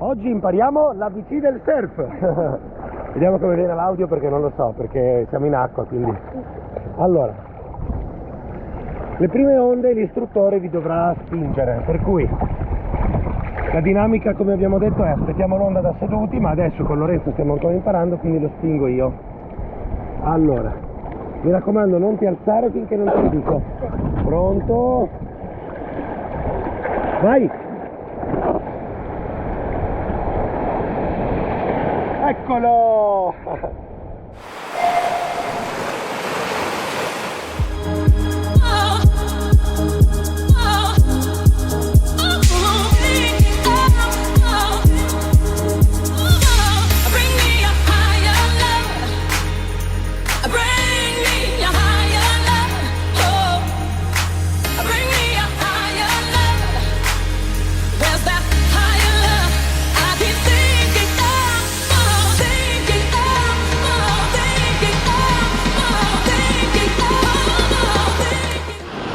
Oggi impariamo l'ABC del surf. Vediamo come viene l'audio perché non lo so, perché siamo in acqua, quindi. Allora, le prime onde l'istruttore vi dovrà spingere, per cui la dinamica, come abbiamo detto, è aspettiamo l'onda da seduti, ma adesso con Lorenzo stiamo ancora imparando, quindi lo spingo io. Allora, mi raccomando, non ti alzare finché non te lo dico. Pronto? Vai! Eccolo!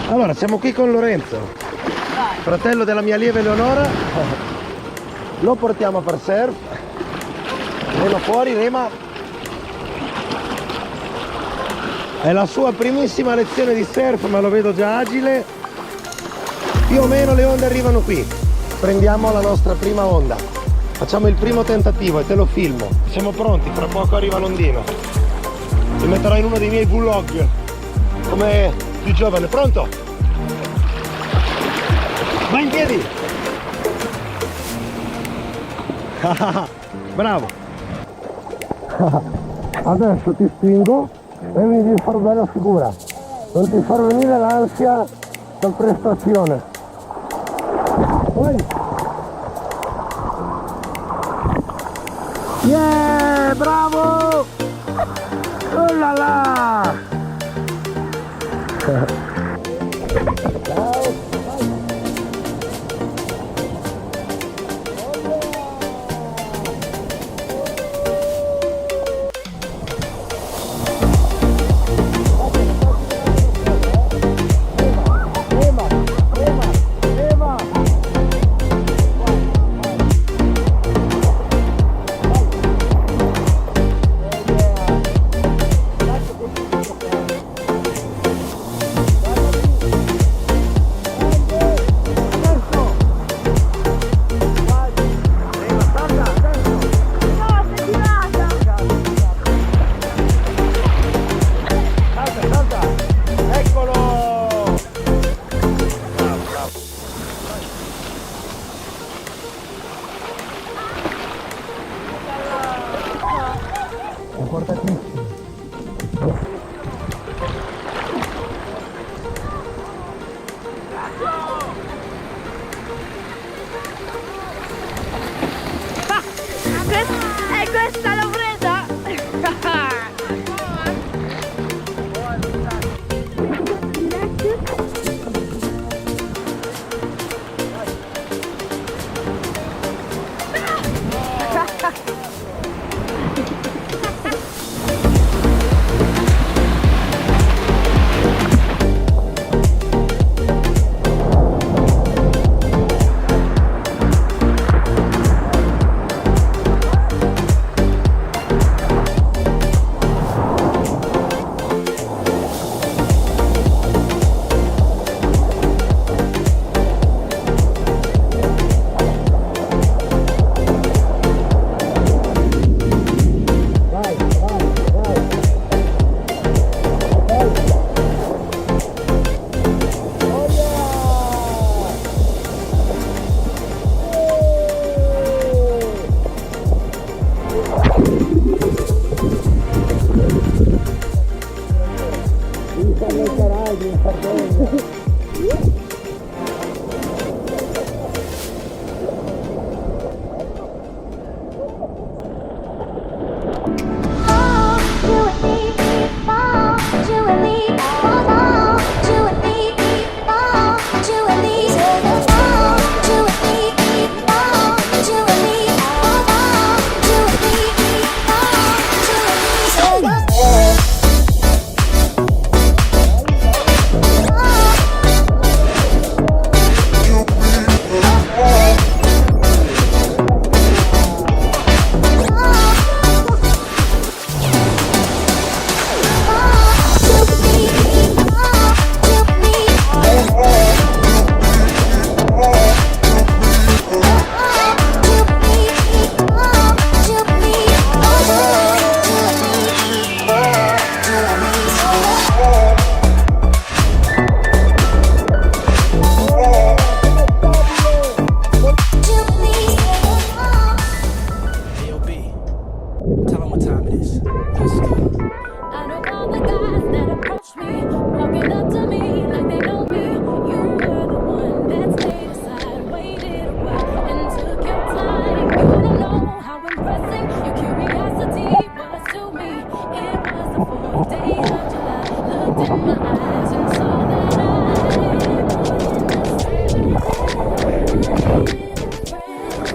Allora, siamo qui con Lorenzo, fratello della mia lieve Eleonora. Lo portiamo a far surf. Rema fuori, rema. È la sua primissima lezione di surf, ma lo vedo già agile. Più o meno le onde arrivano qui. Prendiamo la nostra prima onda. Facciamo il primo tentativo e te lo filmo. Siamo pronti, fra poco arriva l'ondino. Ti metterò in uno dei miei vlog come più giovane. Pronto? Vai in piedi! Bravo! Adesso ti spingo e mi devi far bella figura. Non ti far venire l'ansia da prestazione. Vai! Yeah! Bravo! Oh là là! Ciao! E questa l'ho presa!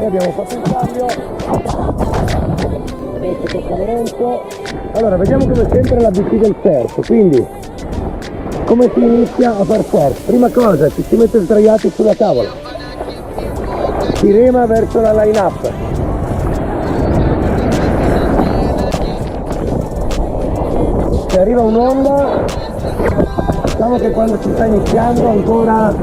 abbiamo fatto il cambio, adesso tocca Lorenzo. Allora vediamo come sempre la BC del surf, quindi come si inizia a far surf? Prima cosa ci si mette sdraiati sulla tavola, si rema verso la line up, se arriva un'onda, diciamo che quando si sta iniziando ancora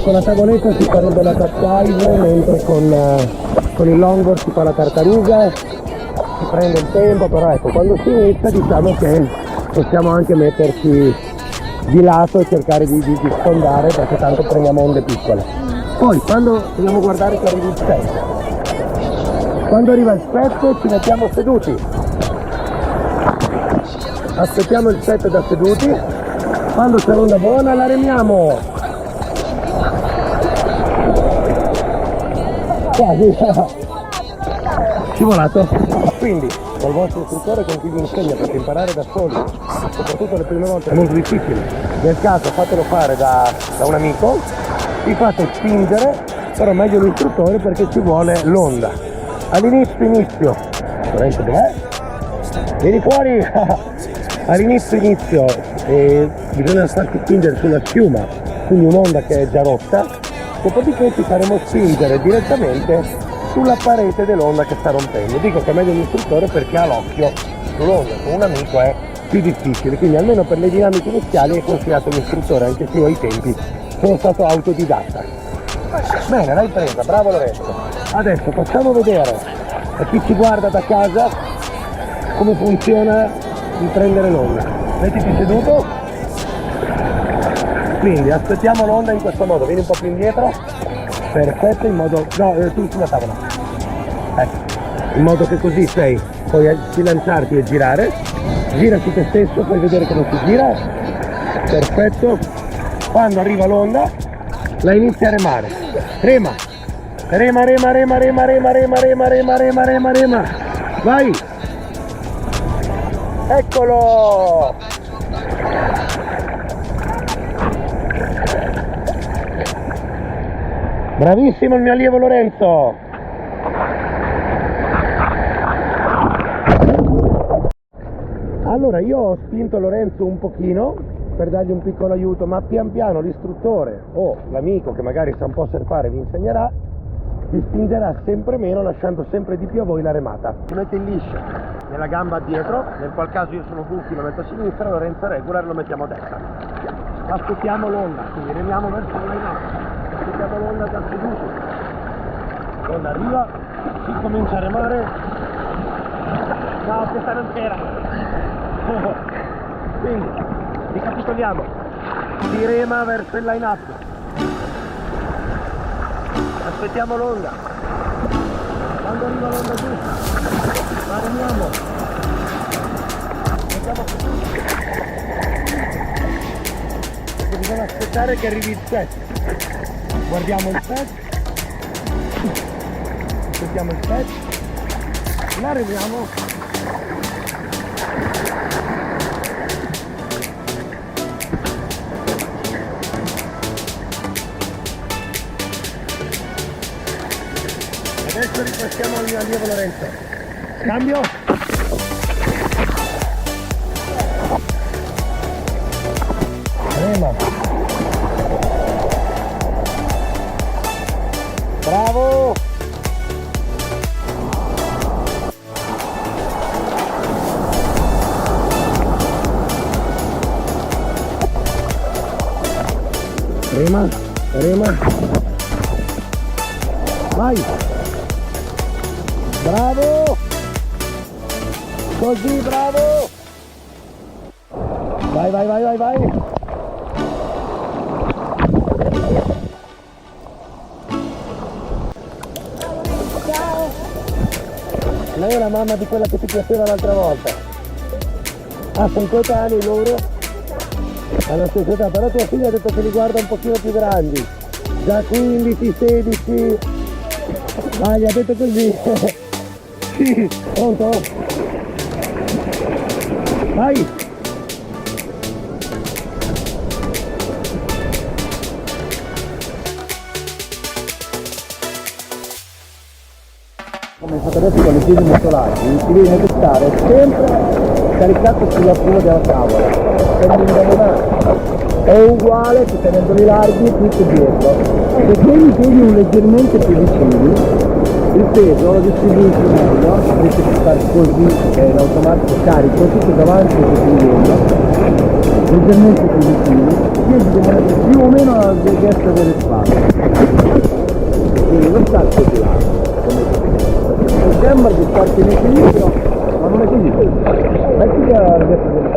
con la tavoletta si farebbe la capsize, mentre con il longboard si fa la tartaruga, si prende il tempo, però ecco, quando si inizia diciamo che possiamo anche metterci di lato e cercare di sfondare, perché tanto prendiamo onde piccole. Poi quando dobbiamo guardare che arriva il set, quando arriva il set ci mettiamo seduti, aspettiamo il set da seduti, quando c'è l'onda buona la remiamo, quasi scivolato. Quindi col vostro istruttore con cui vi insegna, perché imparare da soli, soprattutto le prime volte, è molto difficile. Nel caso fatelo fare da un amico, vi fate spingere, però meglio l'istruttore perché ci vuole l'onda. All'inizio, Lorenzo dov'è? Vieni fuori! All'inizio bisogna farsi spingere sulla schiuma, quindi un'onda che è già rotta, dopodiché ci faremo spingere direttamente sulla parete dell'onda che sta rompendo. Dico che è meglio l'istruttore perché ha l'occhio sull'onda, con un amico è più difficile, quindi almeno per le dinamiche iniziali è consigliato l'istruttore, anche se io ai tempi sono stato autodidatta. Bene, l'hai presa, bravo Lorenzo. Adesso facciamo vedere a chi ci guarda da casa come funziona il prendere l'onda. Mettiti seduto, quindi aspettiamo l'onda in questo modo, vieni un po' più indietro, perfetto, in modo, no, tu sulla tavola, ecco, in modo che così puoi sbilanciarti e girare, gira su te stesso, puoi vedere come si gira, perfetto. Quando arriva l'onda la inizi a remare, rema, vai, eccolo! Bravissimo il mio allievo Lorenzo! Allora io ho spinto Lorenzo un pochino per dargli un piccolo aiuto, ma pian piano l'istruttore o l'amico che magari sa un po' surfare vi insegnerà, vi spingerà sempre meno, lasciando sempre di più a voi la remata. Si mette in liscia nella gamba dietro, nel qual caso io sono buchi, lo metto a sinistra, Lorenzo regular lo mettiamo a destra. Aspettiamo l'onda, quindi remiamo verso la line. Aspettiamo l'onda da seduto, l'onda arriva, si comincia a remare, no questa non c'era, quindi ricapitoliamo, si rema verso il line up, aspettiamo l'onda, quando arriva l'onda giusta la remiamo, mettiamo perché bisogna aspettare che arrivi il set. Guardiamo il set, aspettiamo il set, la remiamo, adesso ripassiamo al mio allievo Lorenzo, cambio, rema. Bravo! Rema. Vai! Bravo! Così, bravo! Vai! Lei è la mamma di quella che ti piaceva l'altra volta. Ah, sono coetanei loro? Alla stessa età, però tua figlia ha detto che li guarda un pochino più grandi. Da 15, 16. Vai, ha detto così. Sì, pronto? Vai! pensato adesso con i piedi molto larghi, ti devi necessitare sempre caricato sulla prima della tavola, per l'indovinare. È uguale che tenendoli larghi tutto dietro. Se tieni i piedi leggermente più vicini, il peso lo distribuisci meglio, invece di fare così che in automatico carico tutto davanti e tutto indietro, leggermente più vicini, i piedi devono essere più o meno alla destra delle spalle. Quindi non sta così largo, come sembra di starti in equilibrio, ma non è così. Metti alla destra delle spalle.